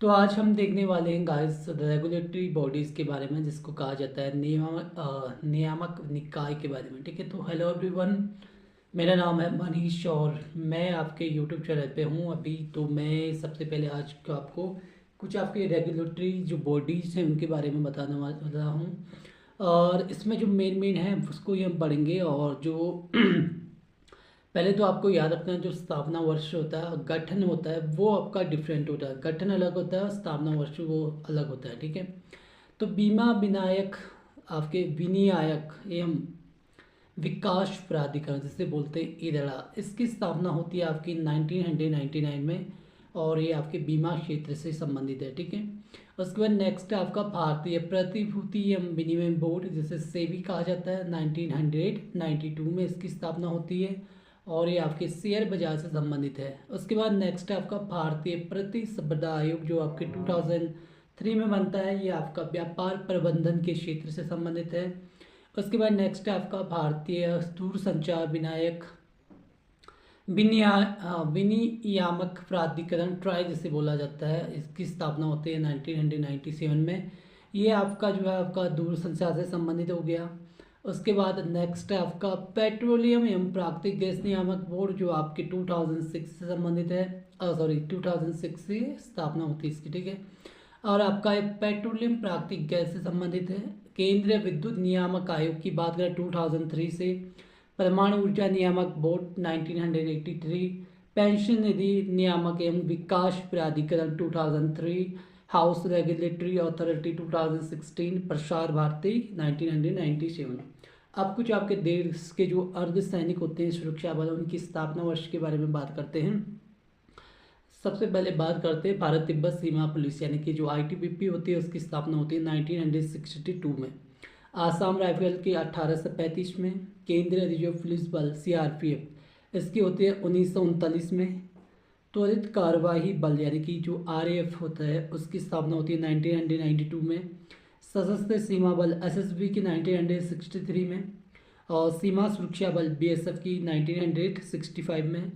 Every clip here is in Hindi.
तो आज हम देखने वाले हैं गाइस रेगुलेटरी बॉडीज़ के बारे में, जिसको कहा जाता है नियामक निकाय के बारे में। ठीक है, तो हेलो एवरीवन, मेरा नाम है मनीष और मैं आपके यूट्यूब चैनल पे हूँ अभी। तो मैं सबसे पहले आज को आपको कुछ आपके रेगुलेटरी जो बॉडीज़ हैं उनके बारे में बताने वाला हूँ। और इसमें जो मेन मेन है उसको ही हम पढ़ेंगे। और जो पहले तो आपको याद रखना है, जो स्थापना वर्ष होता है, गठन होता है, वो आपका डिफरेंट होता है। गठन अलग होता है, स्थापना वर्ष वो अलग होता है। ठीक है, तो बीमा विनायक आपके विनियायक एवं विकास प्राधिकरण जिसे बोलते हैं इदड़ा, इसकी स्थापना होती है आपकी 1999 में और ये आपके बीमा क्षेत्र से संबंधित है। ठीक है, उसके बाद नेक्स्ट है आपका भारतीय प्रतिभूति एवं विनिमय बोर्ड, जिसे सेबी कहा जाता है। 1992 में इसकी स्थापना होती है और ये आपके शेयर बाजार से संबंधित है। उसके बाद नेक्स्ट है आपका भारतीय प्रतिस्पर्धा आयोग, जो आपके 2003 में बनता है। ये आपका व्यापार प्रबंधन के क्षेत्र से संबंधित है। उसके बाद नेक्स्ट है आपका भारतीय दूरसंचार विनायक विनियामक प्राधिकरण, ट्राई जिसे बोला जाता है। इसकी स्थापना होती है 1997 में। ये आपका जो है आपका दूरसंचार से संबंधित हो गया। उसके बाद नेक्स्ट है आपका पेट्रोलियम एवं प्राकृतिक गैस नियामक बोर्ड, जो आपके 2006 से संबंधित है। 2006 से स्थापना होती है इसकी। ठीक है, और आपका एक पेट्रोलियम प्राकृतिक गैस से संबंधित है। केंद्रीय विद्युत नियामक आयोग की बात करें 2003 से। परमाणु ऊर्जा नियामक बोर्ड 1983। पेंशन निधि नियामक एवं विकास प्राधिकरण 2003। House regulatory authority 2016। Prasar Bharati 1997। अब कुछ आपके देश के जो अर्धसैनिक होते हैं सुरक्षा बल, उनकी स्थापना वर्ष के बारे में बात करते हैं। सबसे पहले बात करते हैं भारत तिब्बत सीमा पुलिस, यानी कि जो आईटीबीपी होती है, उसकी स्थापना होती है 1962 में। आसाम राइफल की 1835 में। केंद्रीय रिजर्व पुलिस बल सीआरपीएफ, इसकी होती है 1939 में। त्वरित कार्यवाही बल यानी कि जो आरएएफ होता है, उसकी स्थापना होती है 1992 में। सशस्त्र सीमा बल एसएसबी की 1963 में। और सीमा सुरक्षा बल बीएसएफ की 1965 में।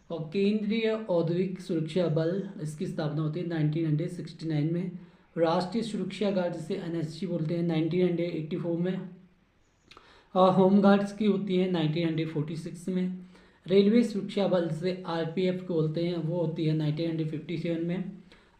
और केंद्रीय औद्योगिक सुरक्षा बल, इसकी स्थापना होती है 1969 में। राष्ट्रीय सुरक्षा गार्ड जिसे एनएसजी बोलते हैं 1984 में। और होम गार्ड्स की होती है 1946 में। रेलवे सुरक्षा बल जिसे आरपीएफ बोलते हैं, वो होती है 1957 में।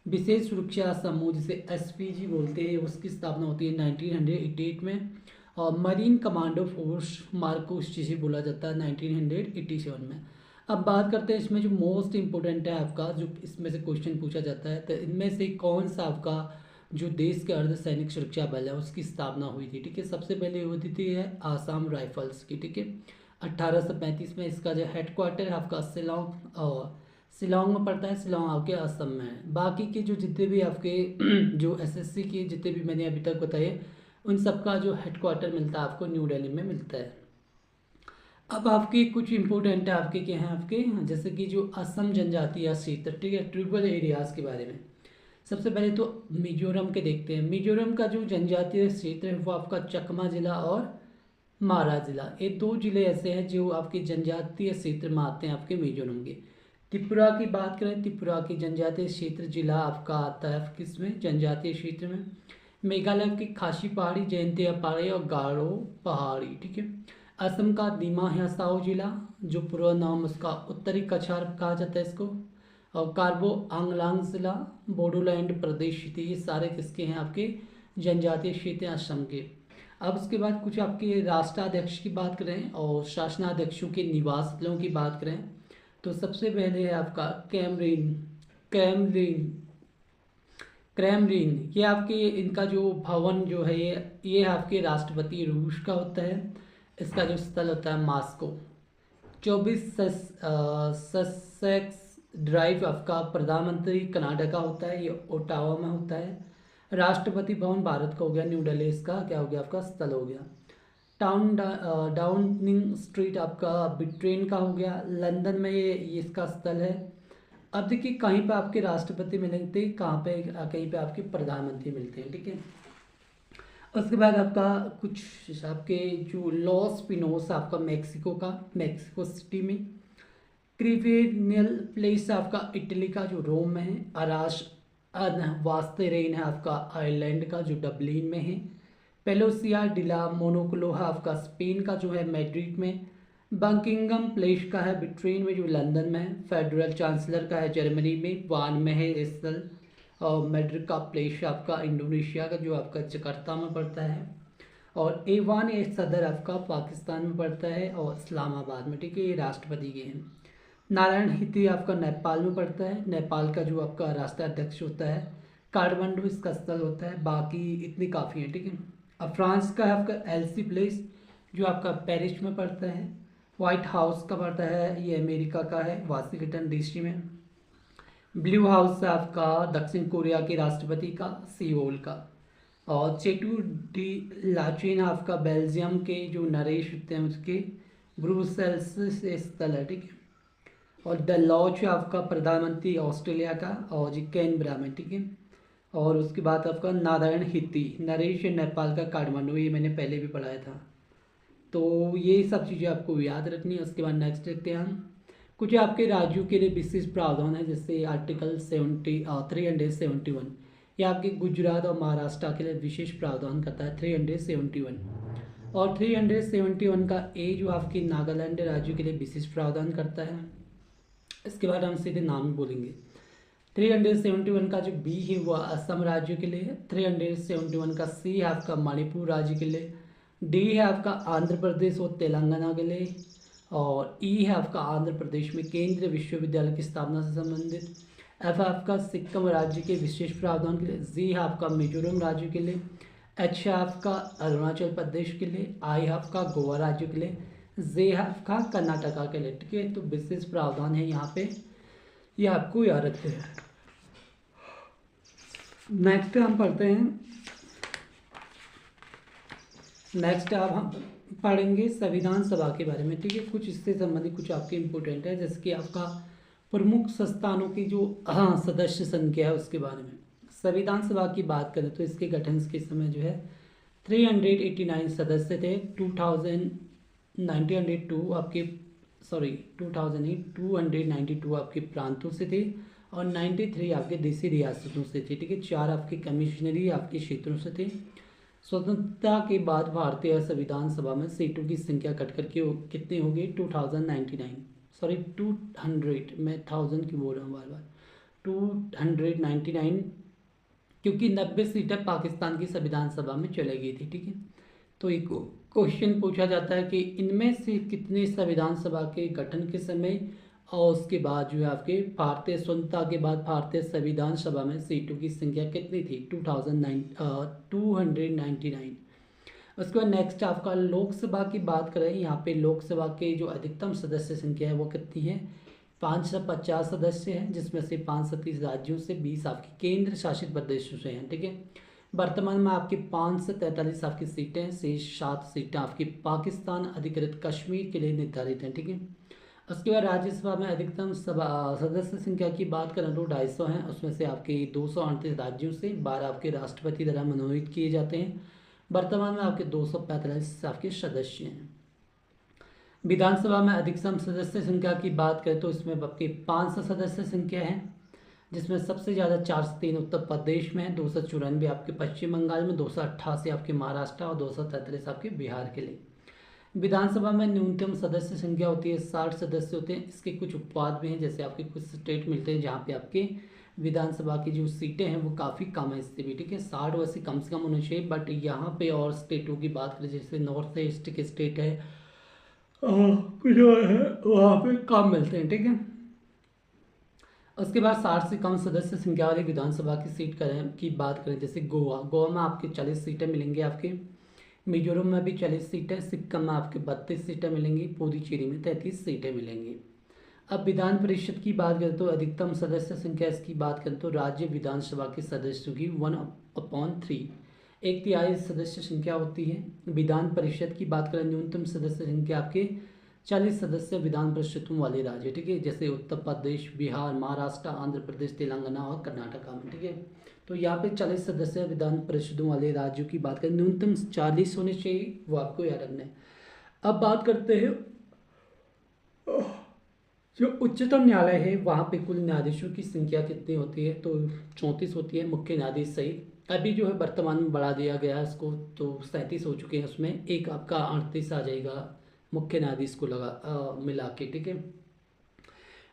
विशेष सुरक्षा समूह जिसे एसपीजी बोलते हैं, उसकी स्थापना होती है 1988 में। और मरीन कमांडो फोर्स मार्कोस जिसे बोला जाता है 1987 में। अब बात करते हैं इसमें जो मोस्ट इम्पोर्टेंट है आपका, जो इसमें से क्वेश्चन पूछा जाता है, तो इनमें से कौन सा आपका जो देश के अर्धसैनिक सुरक्षा बल है उसकी स्थापना हुई थी। ठीक है, सबसे पहले हुई थी है आसाम राइफल्स की। ठीक है, 1835 में। इसका जो हेडक्वार्टर है आपका शिलोंग में पड़ता है। शिलोंग आपके असम में है। बाकी के जो जितने भी आपके जो एसएससी के जितने भी मैंने अभी तक बताए, उन सबका जो हेडक्वार्टर मिलता है आपको न्यू दिल्ली में मिलता है। अब आपके कुछ इंपॉर्टेंट है आपके क्या हैं आपके, जैसे कि जो असम जनजातीय क्षेत्र, ठीक है, ट्रिबल एरियाज के बारे में। सबसे पहले तो मिजोरम के देखते हैं। मिजोरम का जो जनजातीय क्षेत्र है वो आपका चकमा जिला और मारा जिला, ये दो जिले ऐसे हैं जो आपके जनजातीय क्षेत्र में आते हैं आपके मिजोरम के। त्रिपुरा की बात करें, त्रिपुरा की जनजातीय क्षेत्र जिला आपका आता है किसमें, जनजातीय क्षेत्र में। मेघालय की खासी पहाड़ी, जयंतिया पहाड़ी और गारो पहाड़ी। ठीक है, असम का दिमा हसाओ जिला, जो पूरा नाम उसका उत्तरी कछार कहा जाता है इसको। और कार्बो आंगलांग जिला, बोडोलैंड प्रदेश, ये सारे किसके हैं आपके जनजातीय क्षेत्र असम के। अब उसके बाद कुछ आपके राष्ट्राध्यक्ष की बात करें और शासनाध्यक्षों के निवास स्थलों की बात करें, तो सबसे पहले है आपका कैमरिन कैमरिन क्रेमलिन। ये आपके इनका जो भवन जो है ये आपके राष्ट्रपति रूस का होता है। इसका जो स्थल होता है मॉस्को। 24 ससेक्स ड्राइव आपका प्रधानमंत्री कनाडा का होता है, ये ओटावा में होता है। राष्ट्रपति भवन भारत का हो गया, न्यू दिल्ली इसका क्या हो गया आपका स्थल हो गया। डाउनिंग स्ट्रीट आपका ब्रिटेन का हो गया, लंदन में ये इसका स्थल है। अब देखिए कहीं पे आपके राष्ट्रपति मिलते हैं, कहाँ पे कहीं पे आपके प्रधानमंत्री मिलते हैं। ठीक है, उसके बाद आपका कुछ आपके जो लॉस पिनोस आपका मेक्सिको का, मेक्सिको सिटी में। क्रिवेनियल प्लेस आपका इटली का जो रोम में है। अरास वास्तेरेन है आपका आयरलैंड का जो डबलिन में है। पेलोसिया डिला मोनोक्लो है आपका स्पेन का जो है मैड्रिड में। बकिंगम प्लेस का है ब्रिटेन में जो लंदन में है। फेडरल चांसलर का है जर्मनी में, वान में है एसल। और मैड्रिड का प्लेस आपका इंडोनेशिया का जो आपका जकार्ता में पड़ता है। और एवान ए सदर आपका पाकिस्तान में पड़ता है और इस्लामाबाद में, ठीक है, ये राष्ट्रपति के हैं। नारायण हिती आपका नेपाल में पड़ता है, नेपाल का जो आपका राष्ट्राध्यक्ष होता है। काठमांडू इसका स्थल होता है, बाकी इतनी काफ़ी है, ठीक है। अब फ्रांस का है आपका एलसी प्लेस जो आपका पेरिस में पड़ता है। व्हाइट हाउस का पड़ता है, ये अमेरिका का है, वाशिंगटन डीसी में। ब्लू हाउस है आपका दक्षिण कोरिया के राष्ट्रपति का, सियोल का। और चेटू डी लाचेन आपका बेल्जियम के जो नरेश होते हैं उसके ब्रुसेल्स से स्थल है, ठीक है। और द लॉज आपका प्रधानमंत्री ऑस्ट्रेलिया का और जी कैनबरा में, ठीक है। और उसके बाद आपका नारायण हिती नरेश नेपाल का काठमांडू, ये मैंने पहले भी पढ़ाया था। तो ये सब चीज़ें आपको याद रखनी है। उसके बाद नेक्स्ट देखते हैं हम कुछ आपके राज्यों के लिए विशेष प्रावधान है, जैसे आर्टिकल 371। ये आपके गुजरात और महाराष्ट्र के लिए विशेष प्रावधान करता है 371। और 371 का ए जो आपके नागालैंड राज्य के लिए विशेष प्रावधान करता है। इसके बाद हम सीधे नाम बोलेंगे। 371 का जो बी है वो असम राज्य के लिए है। 371 का सी है आपका मणिपुर राज्य के लिए। डी है आपका आंध्र प्रदेश और तेलंगाना के लिए। और ई है आपका आंध्र प्रदेश में केंद्रीय विश्वविद्यालय की स्थापना से संबंधित। एफ है आपका सिक्किम राज्य के विशेष प्रावधान के लिए। जी है आपका मिजोरम राज्य के लिए। एच है आपका अरुणाचल प्रदेश के लिए। आई है आपका गोवा राज्य के लिए। जे है आपका कर्नाटका के लिए, ठीक है। तो विशेष प्रावधान है यहाँ पे, ये आपको याद रखते हैं। नेक्स्ट हम पढ़ते हैं, नेक्स्ट अब हम पढ़ेंगे संविधान सभा के बारे में, ठीक है। कुछ इससे संबंधित कुछ आपके इम्पोर्टेंट है, जैसे कि आपका प्रमुख संस्थानों की जो सदस्य संख्या है उसके बारे में। संविधान सभा की बात करें तो इसके गठन के समय जो है 389 सदस्य थे। 1902 आपके 2008 292 आपके प्रांतों से थे और 93 आपके देशी रियासतों से थे, ठीक है। 4 आपके कमिश्नरी आपके क्षेत्रों से थे। स्वतंत्रता के बाद भारतीय संविधान सभा में सीटों की संख्या घट करके कितनी हो गई 200, मैं 1000 की बोल रहा हूँ बार बार, 299, क्योंकि 90 सीटें पाकिस्तान की संविधान सभा में चले गई थी, ठीक है। तो एक क्वेश्चन पूछा जाता है कि इनमें से कितने संविधान सभा के गठन के समय और उसके बाद जो है आपके भारतीय स्वतंत्रता के बाद भारतीय संविधान सभा में सीटों की संख्या कितनी थी 299। उसके बाद नेक्स्ट आपका लोकसभा की बात करें, यहाँ पे लोकसभा के जो अधिकतम सदस्य संख्या है वो कितनी है 550 सदस्य हैं, जिसमें से 530 राज्यों से 20 आपके केंद्र शासित प्रदेशों से हैं, ठीक है। वर्तमान में आपकी 543 आपकी सीटें हैं, शेष 7 सीटें आपकी पाकिस्तान अधिकृत कश्मीर के लिए निर्धारित हैं, ठीक है। उसके बाद राज्यसभा में अधिकतम सदस्य संख्या की बात करें तो 250 हैं, उसमें से आपके 238 राज्यों से 12 आपके राष्ट्रपति द्वारा मनोनीत किए जाते हैं। वर्तमान में आपके 245 आपके सदस्य हैं। विधानसभा में अधिकतम सदस्य संख्या की बात करें तो इसमें आपके 500 सदस्य संख्या है, जिसमें सबसे ज़्यादा 403 उत्तर प्रदेश में है, 294 आपके पश्चिम बंगाल में, 288 आपके महाराष्ट्र और 233 आपके बिहार के लिए। विधानसभा में न्यूनतम सदस्य संख्या होती है 60 सदस्य होते हैं। इसके कुछ उपवाद भी हैं, जैसे आपके कुछ स्टेट मिलते हैं जहाँ पे आपके विधानसभा की जो सीटें हैं वो काफ़ी कम है, इससे भी, ठीक है। 60 वैसे कम से कम होना चाहिए, बट यहाँ पे और स्टेटों की बात करें जैसे नॉर्थ ईस्ट के स्टेट है कुछ और है वहाँ पे कम मिलते हैं, ठीक है। उसके बाद 60 से कम सदस्य संख्या वाली विधानसभा की सीट की बात करें जैसे गोवा में आपके 40 सीटें मिलेंगी, आपके मिजोरम में भी 40 सीटें, सिक्किम में आपके 32 सीटें मिलेंगी, पुदुचेरी में 33 सीटें मिलेंगी। अब विधान परिषद की बात करें तो अधिकतम सदस्य संख्या इसकी बात करें तो राज्य विधानसभा के सदस्यों की 1/3 1/3 सदस्य संख्या होती है। विधान परिषद की बात करें न्यूनतम सदस्य संख्या आपके 40 सदस्य विधान परिषदों वाले राज्य, ठीक है, जैसे उत्तर प्रदेश, बिहार, महाराष्ट्र, आंध्र प्रदेश, तेलंगाना और कर्नाटका में, ठीक है। तो यहाँ पे 40 सदस्य विधान परिषदों वाले राज्यों की बात करें, न्यूनतम 40 होने चाहिए, वो आपको याद रखना है। अब बात करते हैं जो उच्चतम न्यायालय है वहाँ पे कुल न्यायाधीशों की संख्या कितनी होती है, तो 34 होती है, मुख्य न्यायाधीश सहित। अभी जो है वर्तमान में बढ़ा दिया गया है इसको, तो 37 हो चुके हैं, उसमें एक आपका 38 आ जाएगा मुख्य न्यायाधीश को मिला के, ठीक है।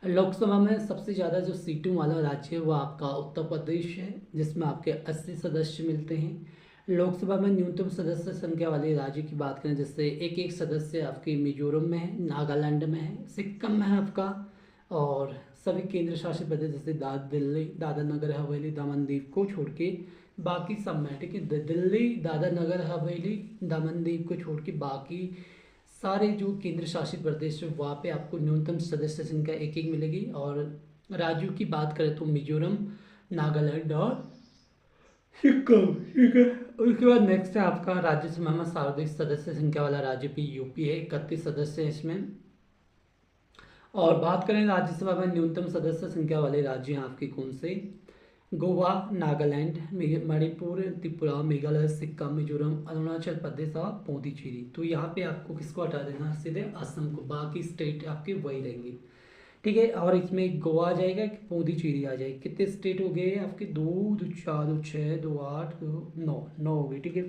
लोकसभा में सबसे ज़्यादा जो सीटों वाला राज्य है वो आपका उत्तर प्रदेश है, जिसमें आपके 80 सदस्य मिलते हैं। लोकसभा में न्यूनतम सदस्य संख्या वाले राज्य की बात करें, जैसे एक एक सदस्य आपके मिजोरम में है, नागालैंड में है, सिक्किम में है आपका, और सभी केंद्र शासित प्रदेश जैसे दिल्ली, दादरा नगर हवेली, दमन दीव को छोड़ के बाकी सब में, ठीक है। दिल्ली, दादरा नगर हवेली, दमन दीव को छोड़ के बाकी सारे जो केंद्र शासित प्रदेश है वहाँ पे आपको न्यूनतम सदस्य संख्या एक एक मिलेगी। और राज्यों की बात करें तो मिजोरम, नागालैंड और सिक्किम, ठीक है। उसके बाद नेक्स्ट है आपका राज्यसभा में सर्वाधिक सदस्य संख्या वाला राज्य भी यूपी है, 31 सदस्य है इसमें। और बात करें राज्यसभा में न्यूनतम सदस्य संख्या वाले राज्य हैं आपके कौन से, गोवा, नागालैंड, मणिपुर, त्रिपुरा, मेघालय, सिक्किम, मिजोरम, अरुणाचल प्रदेश और पुडुचेरी। तो यहाँ पे आपको किसको हटा देना, सीधे असम को, बाकी स्टेट आपके वही रहेंगे, ठीक है। और इसमें गोवा आ जाएगा, पुडुचेरी आ जाएगी। कितने स्टेट हो गए आपके, 2 2 4 2 6 2 8 2 9 9 हो गए, ठीक है।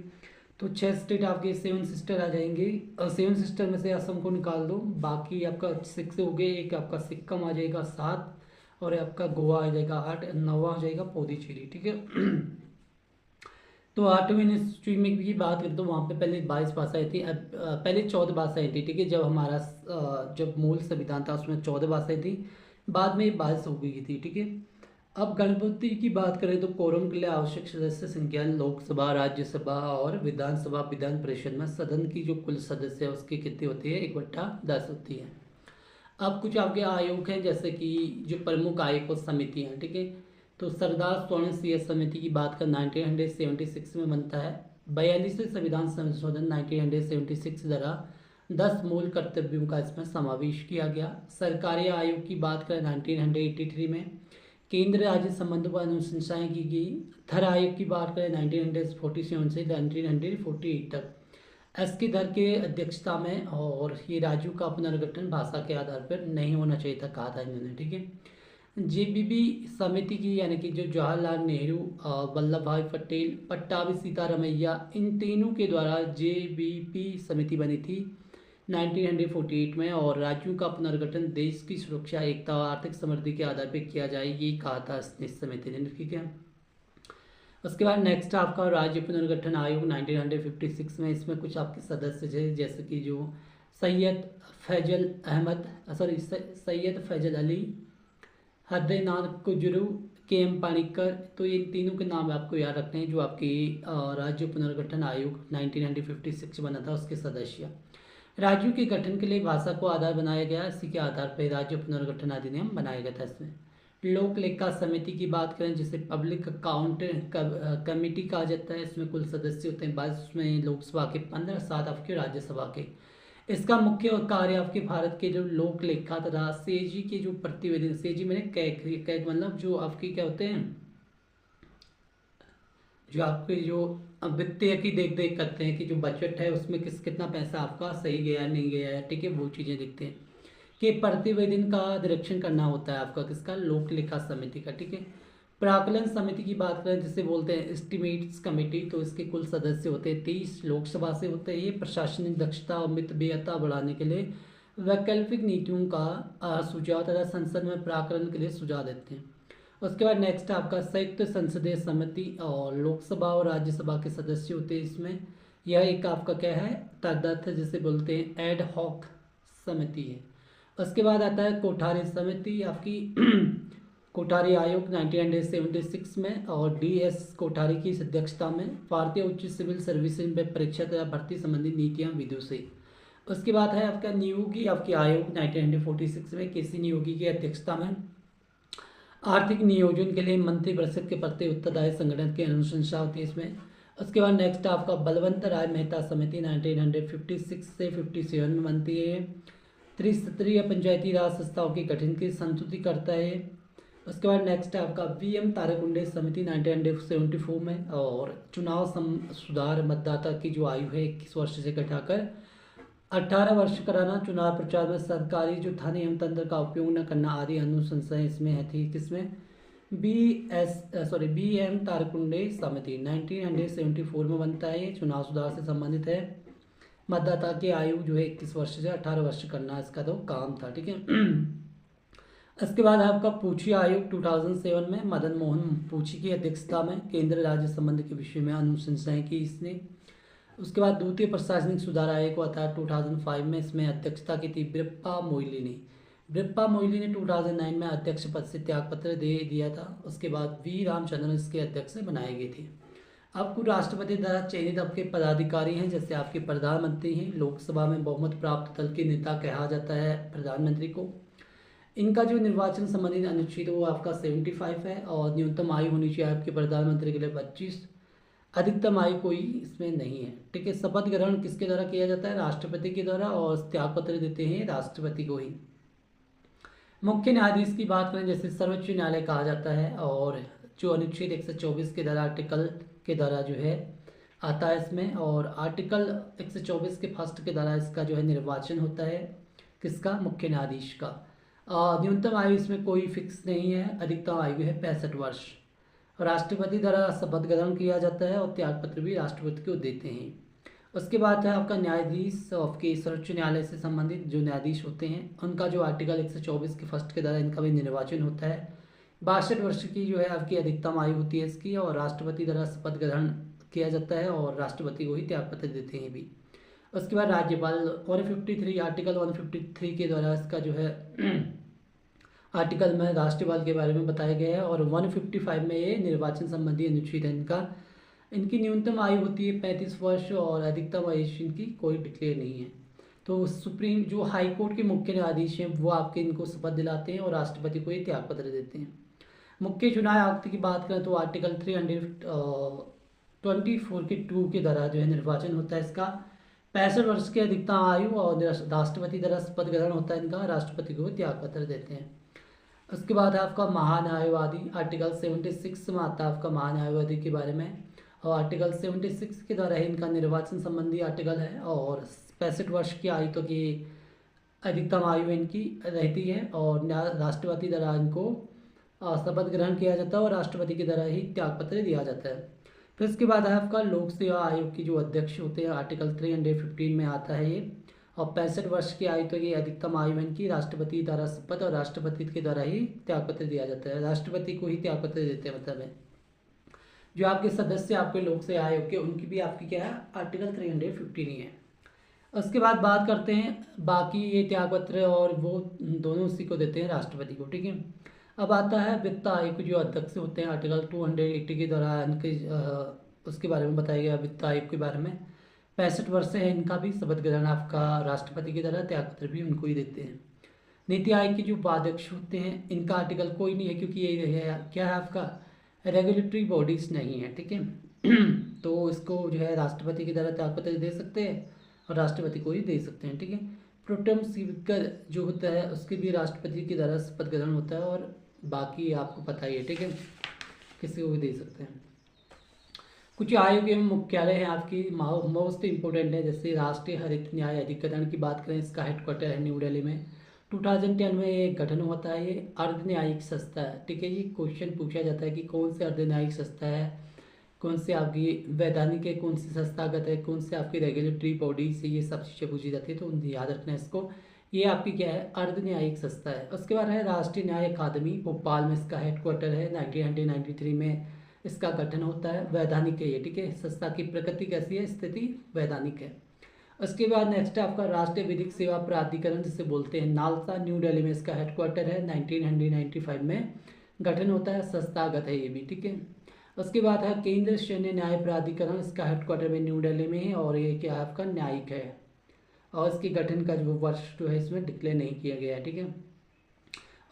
तो 6 स्टेट आपके 7 सिस्टर आ जाएंगे, और 7 सिस्टर में से असम को निकाल दो, बाकी आपका 6 हो गए। एक आपका सिक्किम आ जाएगा 7, और आपका गोवा आ जाएगा 8, 9 आ जाएगा पुडुचेरी, ठीक है। तो 8वीं हिस्ट्री में की बात करें तो वहाँ पे पहले 22 भाषाएं थी, अब पहले 14 भाषाएं थी, ठीक है। जब हमारा जब मूल संविधान था उसमें 14 भाषाएं थी, बाद में 22 हो गई थी, ठीक है। अब गणपति की बात करें तो कोरम के लिए आवश्यक सदस्य संख्या लोकसभा, राज्यसभा और विधानसभा, विधान परिषद में सदन की जो कुल सदस्य है उसकी कितनी होती है, 1/10 होती है। अब कुछ आपके आयोग हैं, जैसे कि जो प्रमुख आयोग और समिति हैं, ठीक है। तो सरदार स्वर्ण सिंह समिति की बात कर 1976 में बनता है। 42वें संविधान संशोधन 1976 द्वारा 10 मूल कर्तव्यों का इसमें समावेश किया गया। सरकारी आयोग की बात करें 1983 में केंद्र राज्य संबंधों पर अनुशंसाएं की गई। थर आयोग की बात करें 1947 से 1948 तक एसके धर के अध्यक्षता में, और ये राज्यों का पुनर्गठन भाषा के आधार पर नहीं होना चाहिए था, कहा था इन्होंने, ठीक है। जेबीबी समिति की यानी कि जो जवाहरलाल नेहरू, वल्लभ भाई पटेल, पट्टाभी सीतारमैया, इन तीनों के द्वारा जेबीपी समिति बनी थी 1948 में, और राज्यों का पुनर्गठन देश की सुरक्षा, एकता और आर्थिक समृद्धि के आधार पर किया जाए, ये कहा था इस समिति ने, ठीक है। उसके बाद नेक्स्ट आपका राज्य पुनर्गठन आयोग 1956 में, इसमें कुछ आपके सदस्य थे जैसे कि जो सैयद फैजल अली, हरदेनाथ कुजरू, के एम पानिक्कर। तो ये तीनों के नाम आपको याद रखने हैं जो आपकी राज्य पुनर्गठन आयोग 1956 बना था उसके सदस्य। राज्यों के गठन के लिए भाषा को आधार बनाया गया, इसी के आधार पर राज्य पुनर्गठन अधिनियम बनाया गया था। इसमें लोक लेखा समिति की बात करें जिसे पब्लिक अकाउंट कमेटी कहा जाता है, इसमें कुल सदस्य होते हैं 22, उसमें लोकसभा के 15, 7 आपके राज्यसभा के। इसका मुख्य कार्य आपके भारत के जो लोक लेखा तथा सेजी के जो प्रतिवेदन, सेजी मैंने कैग मतलब जो आपकी क्या होते हैं, जो आपके जो वित्तीय की देख देख करते हैं कि जो बजट है उसमें कितना पैसा आपका सही गया नहीं गया, ठीक है, वो चीज़ें दिखते हैं कि प्रतिवेदन का निरीक्षण करना होता है आपका किसका, लोक लेखा समिति का, ठीक है। प्राकलन समिति की बात करें जिसे बोलते हैं एस्टिमेट्स कमेटी, तो इसके कुल सदस्य होते हैं 30, लोकसभा से होते हैं। ये प्रशासनिक दक्षता और मितव्ययता बढ़ाने के लिए वैकल्पिक नीतियों का सुझाव तथा संसद में प्राकलन के लिए सुझाव देते हैं। उसके बाद नेक्स्ट आपका संयुक्त संसदीय समिति, और लोकसभा और राज्यसभा के सदस्य होते हैं इसमें। यह एक आपका क्या है, तदर्थ जिसे बोलते हैं एड हॉक समिति है। उसके बाद आता है कोठारी समिति आपकी कोठारी आयोग 1976 में, और DS कोठारी की अध्यक्षता में भारतीय उच्च सिविल सर्विसेज में परीक्षा तथा भर्ती संबंधी नीतियां विधि से। उसके बाद है आपका नियोगी आपके आयोग 1946 में KC नियोगी की अध्यक्षता में आर्थिक नियोजन के लिए मंत्रिपरिषद के प्रति उत्तरदायी संगठन की अनुशंसा होती है इसमें। उसके बाद नेक्स्ट आपका बलवंत राय मेहता समिति 1956 से 57 में बनती है, त्रिस्तरीय पंचायती राज संस्थाओं के गठन की संस्तुति करता है। उसके बाद नेक्स्ट आपका VM तारकुंडे समिति 1974 में, और चुनाव सुधार, मतदाता की जो आयु है 21 वर्ष से घटाकर 18 वर्ष कराना, चुनाव प्रचार में सरकारी जो थाने एवं तंत्र का उपयोग न करना आदि अनुशंसाएं इसमें है थी। किसमें? बी एम तारकुंडे समिति 1974 में बनता है। ये चुनाव सुधार से संबंधित है। मतदाता की आयु जो है 21 वर्ष से 18 वर्ष करना इसका तो काम था। ठीक है। इसके बाद आपका पूछी आयोग 2007 में मदन मोहन पूछी की अध्यक्षता में केंद्र राज्य संबंध के विषय में अनुशंसाएं की इसने। उसके बाद द्वितीय प्रशासनिक सुधार आयोग आता है 2005 में। इसमें अध्यक्षता की थी बिरप्पा मोइली ने। 2009 में अध्यक्ष पद से त्यागपत्र दे दिया था। उसके बाद वी रामचंद्रन इसके अध्यक्ष बनाए गए थे। आपको राष्ट्रपति द्वारा चयनित आपके पदाधिकारी हैं, जैसे आपके प्रधानमंत्री हैं। लोकसभा में बहुमत प्राप्त दल के नेता कहा जाता है प्रधानमंत्री को। इनका जो निर्वाचन संबंधित अनुच्छेद वो आपका 75 है और न्यूनतम आयु होनी चाहिए आपके प्रधानमंत्री के लिए 25। अधिकतम आयु कोई इसमें नहीं है। ठीक है। शपथ ग्रहण किसके द्वारा किया जाता है? राष्ट्रपति के द्वारा, और त्यागपत्र देते हैं राष्ट्रपति को ही। मुख्य न्यायाधीश की बात करें, जैसे सर्वोच्च न्यायालय कहा जाता है, और जो अनुच्छेद 124 के द्वारा आर्टिकल के द्वारा जो है आता है इसमें, और आर्टिकल 124 के फर्स्ट के द्वारा इसका जो है निर्वाचन होता है। किसका? मुख्य न्यायाधीश का। न्यूनतम आयु इसमें कोई फिक्स नहीं है। अधिकतम आयु है 65 वर्ष। राष्ट्रपति द्वारा शपथ ग्रहण किया जाता है और त्यागपत्र भी राष्ट्रपति को देते हैं। उसके बाद है आपका न्यायाधीश आपके सर्वोच्च न्यायालय से संबंधित जो न्यायाधीश होते हैं उनका जो आर्टिकल 124 के फर्स्ट के द्वारा इनका भी निर्वाचन होता है। 62 वर्ष की जो है आपकी अधिकतम आयु होती है इसकी, और राष्ट्रपति द्वारा शपथ ग्रहण किया जाता है और राष्ट्रपति को ही त्यागपत्र देते हैं भी। उसके बाद राज्यपाल 153 आर्टिकल 153 के द्वारा इसका जो है आर्टिकल में राज्यपाल के बारे में बताया गया है, और 155 में ये निर्वाचन संबंधी अनुच्छेद है इनका। इनकी न्यूनतम आयु होती है 35 वर्ष और अधिकतम आयु इनकी कोई डिक्लेयर नहीं है। तो सुप्रीम जो हाई कोर्ट के मुख्य न्यायाधीश हैं वो आपके इनको शपथ दिलाते हैं और राष्ट्रपति को ये त्यागपत्र देते हैं। मुख्य चुनाव आयुक्त की बात करें तो आर्टिकल 324 के 2 के द्वारा जो है निर्वाचन होता है इसका। 65 वर्ष की अधिकतम आयु और राष्ट्रपति द्वारा शपथ ग्रहण होता है इनका। राष्ट्रपति को त्यागपत्र देते हैं। उसके बाद आपका महान्यायवादी आर्टिकल 76 में आता है आपका महान्यायवादी के बारे में, और आर्टिकल 76 के द्वारा इनका निर्वाचन संबंधी आर्टिकल है, और 65 वर्ष की आयु तक ये अधिकतम आयु इनकी रहती है, और राष्ट्रपति द्वारा इनको शपथ ग्रहण किया जाता है और राष्ट्रपति के द्वारा ही त्यागपत्र दिया जाता है। फिर इसके बाद है आपका लोक सेवा आयोग की जो अध्यक्ष होते हैं आर्टिकल 315 में आता है ये, और 65 वर्ष की आयु तक ये अधिकतम आयु इनकी राष्ट्रपति द्वारा शपथ और राष्ट्रपति के द्वारा ही त्यागपत्र दिया जाता है। राष्ट्रपति को ही त्यागपत्र देते हैं। मतलब है जो आपके सदस्य आपके लोक सेवा आयोग के उनकी भी आपकी क्या है आर्टिकल 315 ही है। उसके बाद बात करते हैं बाकी ये त्यागपत्र और वो दोनों उसी को देते हैं राष्ट्रपति को। ठीक है। अब आता है वित्त आयोग जो अध्यक्ष होते हैं आर्टिकल 280 के द्वारा इनके उसके बारे में बताया गया। वित्त आयोग के बारे में 65 वर्ष है इनका भी शपथ ग्रहण आपका राष्ट्रपति की तरह, त्यागपत्र भी उनको ही देते हैं। नीति आयोग के जो उपाध्यक्ष होते हैं इनका आर्टिकल कोई नहीं है, क्योंकि ये है क्या है आपका रेगुलेटरी बॉडीज नहीं है। ठीक है। तो इसको जो है राष्ट्रपति की तरह त्यागपत्र दे सकते हैं और राष्ट्रपति को ही दे सकते हैं। ठीक है। प्रोटेम स्पीकर जो होता है उसके भी राष्ट्रपति की तरह शपथ ग्रहण होता है, और बाकी आपको पता ही है। ठीक है। किसी को भी दे सकते हैं। कुछ आयोग एवं मुख्यालय हैं आपकी मोस्ट इंपोर्टेंट है, जैसे राष्ट्रीय हरित न्याय अधिकरण की बात करें, इसका हेडक्वार्टर है न्यू दिल्ली में। 2010 में ये गठन होता है। ये अर्ध न्यायिक संस्था है। ठीक है। ये क्वेश्चन पूछा जाता है कि कौन से अर्ध न्यायिक संस्था है, कौन से आपकी वैधानिक है, कौन सी संस्थागत है, कौन से आपकी रेगुलेटरी बॉडी से, ये सब चीज़ें पूछी जाती है, तो याद रखना है इसको। ये आपकी क्या है अर्ध न्यायिक संस्था है। उसके बाद है राष्ट्रीय न्याय अकादमी, भोपाल में इसका हेडक्वार्टर है। 1993 में इसका गठन होता है। वैधानिक है ये। ठीक है। संस्था की प्रकृति कैसी है, स्थिति वैधानिक है। उसके बाद नेक्स्ट है आपका राष्ट्रीय विधिक सेवा प्राधिकरण जिसे बोलते हैं, नालसा न्यू दिल्ली में इसका हेडक्वार्टर है। 1995 में गठन होता है। संस्थागत है ये भी। ठीक है। उसके बाद है केंद्र सैन्य न्याय प्राधिकरण, इसका हेडक्वार्टर में न्यू दिल्ली में है, और ये क्या है आपका न्यायिक है, और इसके गठन का जो वर्ष जो है इसमें डिक्लेयर नहीं किया गया है। ठीक है।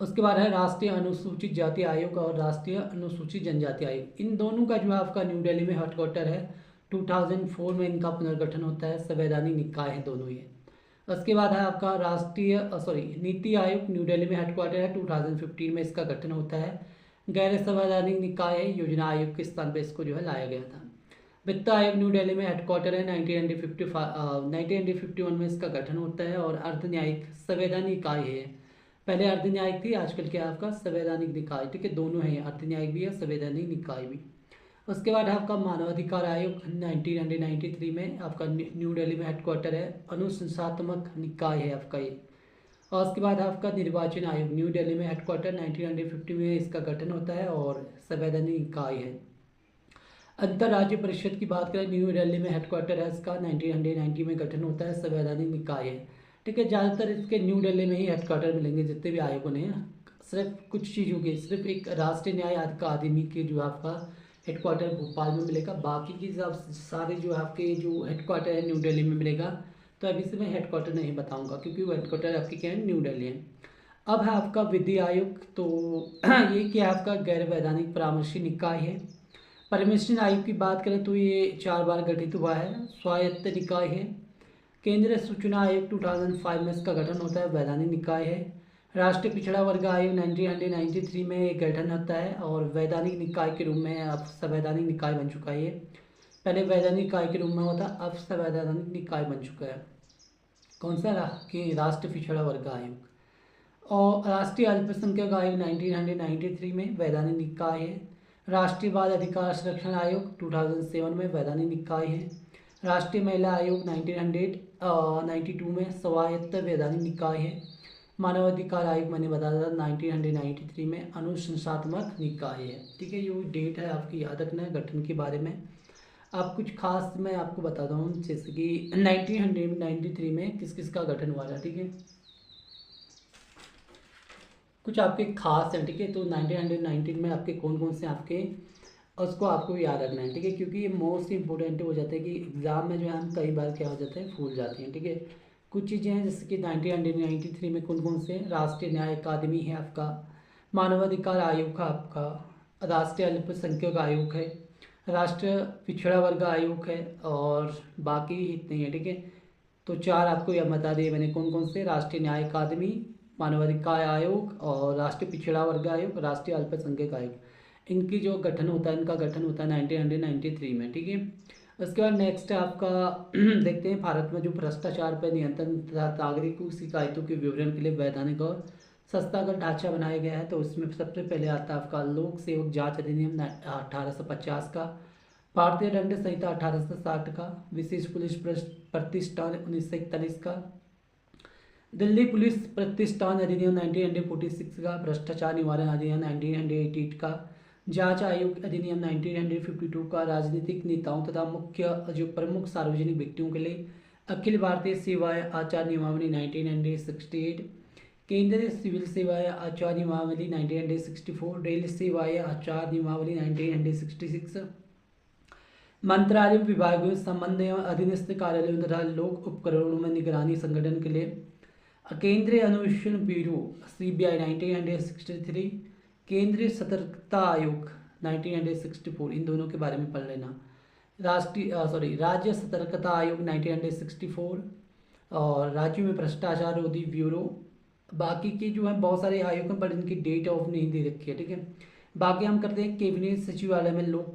उसके बाद है राष्ट्रीय अनुसूचित जाति आयोग और राष्ट्रीय अनुसूचित जनजाति आयोग। इन दोनों का जो है आपका न्यू दिल्ली में हेडक्वार्टर है। 2004 में इनका पुनर्गठन होता है। संवैधानिक निकाय है दोनों ये। उसके बाद है आपका नीति आयोग, न्यू दिल्ली में हेडक्वार्टर है। 2015 में इसका गठन होता है। गैर संवैधानिक निकाय है, योजना आयोग के स्थान पर इसको जो है लाया गया था। वित्त आयोग न्यू दिल्ली में हेडक्वार्टर है। 1951 में इसका गठन होता है और अर्ध न्यायिक संवैधानिक इकाई है। पहले अर्ध न्यायिक थी, आजकल क्या है आपका संवैधानिक निकाय, ठीक है, दोनों है, अर्ध न्यायिक भी है संवैधानिक निकाय भी। उसके बाद आपका मानवाधिकार आयोग 1993 में आपका न्यू दिल्ली में हेडक्वार्टर है, अनुशंसात्मक निकाय है आपका ये। और उसके बाद आपका निर्वाचन आयोग न्यू दिल्ली में हेडक्वार्टर 1950 में इसका गठन होता है और संवैधानिक निकाय है। अंतर्राज्य परिषद की बात करें, न्यू दिल्ली में हेडक्वार्टर है इसका, 1990 में गठन होता है, संवैधानिक निकाय है, ठीक है। ज़्यादातर इसके न्यू दिल्ली में ही हेडक्वार्टर मिलेंगे जितने भी आयोगों ने, सिर्फ कुछ चीज़ों के, सिर्फ एक राष्ट्रीय न्याय अकादमी के जो आपका हेडक्वार्टर भोपाल में मिलेगा, बाकी की सब सारे जो आपके जो हेडक्वार्टर है न्यू दिल्ली में मिलेगा। तो अभी से मैं हेडक्वार्टर नहीं बताऊंगा क्योंकि वो हेडक्वार्टर आपकी क्या है, न्यू दिल्ली है। अब है आपका विधि आयोग, तो ये क्या है आपका गैर वैधानिक परामर्शी निकाय है। परमिशन आयोग की बात करें तो ये 4 बार गठित हुआ है, स्वायत्त निकाय है। केंद्रीय सूचना आयोग 2005 में इसका गठन होता है, वैधानिक निकाय है। राष्ट्रीय पिछड़ा वर्ग आयोग 1993 में एक गठन होता है और वैधानिक निकाय के रूप में अब संवैधानिक निकाय बन चुका है ये। पहले वैधानिक निकाय के रूप में होता, अब संवैधानिक निकाय बन चुका है। कौन सा कि राष्ट्रीय पिछड़ा वर्ग आयोग। और राष्ट्रीय अल्पसंख्यक आयोग 1993 में वैधानिक निकाय है। राष्ट्रीय बाल अधिकार संरक्षण आयोग 2007 में वैधानिक निकाय है। राष्ट्रीय महिला आयोग 1992 में स्वायत्त वैधानिक निकाय है। मानवाधिकार आयोग मैंने बताया था 1993 में अनुशंसात्मक निकाय है, ठीक है। ये डेट है आपकी याद रखना है गठन के बारे में। आप कुछ खास मैं आपको बताता हूँ, जैसे कि 1993 में किस किस का गठन हुआ था, ठीक है। कुछ आपके खास हैं, ठीक है। तो 1919 में आपके कौन कौन से आपके, उसको आपको याद रखना है, ठीक है, क्योंकि ये मोस्ट इंपॉर्टेंट हो जाता है कि एग्जाम में जो है हम कई बार क्या हो जाता है भूल जाते हैं, ठीक है। कुछ चीज़ें हैं जैसे कि 1993 में कौन कौन से, राष्ट्रीय न्याय अकादमी है आपका, मानवाधिकार आयोग का आपका, राष्ट्रीय अल्पसंख्यक आयोग है, राष्ट्रीय पिछड़ा वर्ग आयोग है, और बाकी इतने हैं, ठीक है। तो 4 आपको यह बता दिए मैंने कौन कौन से, राष्ट्रीय न्याय अकादमी, मानवाधिकार आयोग और राष्ट्रीय पिछड़ा वर्ग आयोग, राष्ट्रीय अल्पसंख्यक आयोग। इनकी जो गठन होता है, इनका गठन होता है 1993 में, ठीक है। उसके बाद नेक्स्ट आपका देखते हैं, भारत में जो भ्रष्टाचार पर नियंत्रण तथा नागरिकों शिकायतों के विवरण के लिए वैधानिक और संस्थागत ढांचा बनाया गया है। तो उसमें सबसे पहले आता है आपका लोक सेवक जांच अधिनियम 1850 का, भारतीय दंड संहिता 1860 का, विशेष पुलिस प्रतिष्ठान 1941 का, दिल्ली पुलिस प्रतिष्ठान अधिनियम 1946 का, भ्रष्टाचार निवारण अधिनियम 1988 का, जांच आयोग अधिनियम 1952 का, राजनीतिक नेताओं तथा मुख्य जो प्रमुख सार्वजनिक व्यक्तियों के लिए अखिल भारतीय सेवाएं आचार नियमावली 1968, केंद्रीय सिविल सेवाएं आचार नियमावली 1964, रेल सेवाएं आचार नियमावली 1966, मंत्रालय विभागों संबंध एवं अधीनस्थ कार्यालयों तथा लोक उपकरणों में निगरानी संगठन के लिए केंद्रीय अन्वेषण ब्यूरो CBI 1963, केंद्रीय सतर्कता आयोग 1964, इन दोनों के बारे में पढ़ लेना। राज्य सतर्कता आयोग 1964 और राज्यों में भ्रष्टाचार रोधी ब्यूरो। बाकी की जो है बहुत सारे आयोग हैं पर इनकी डेट ऑफ नहीं दे रखी है, ठीक है। बाकी हम करते हैं कैबिनेट सचिवालय में लोक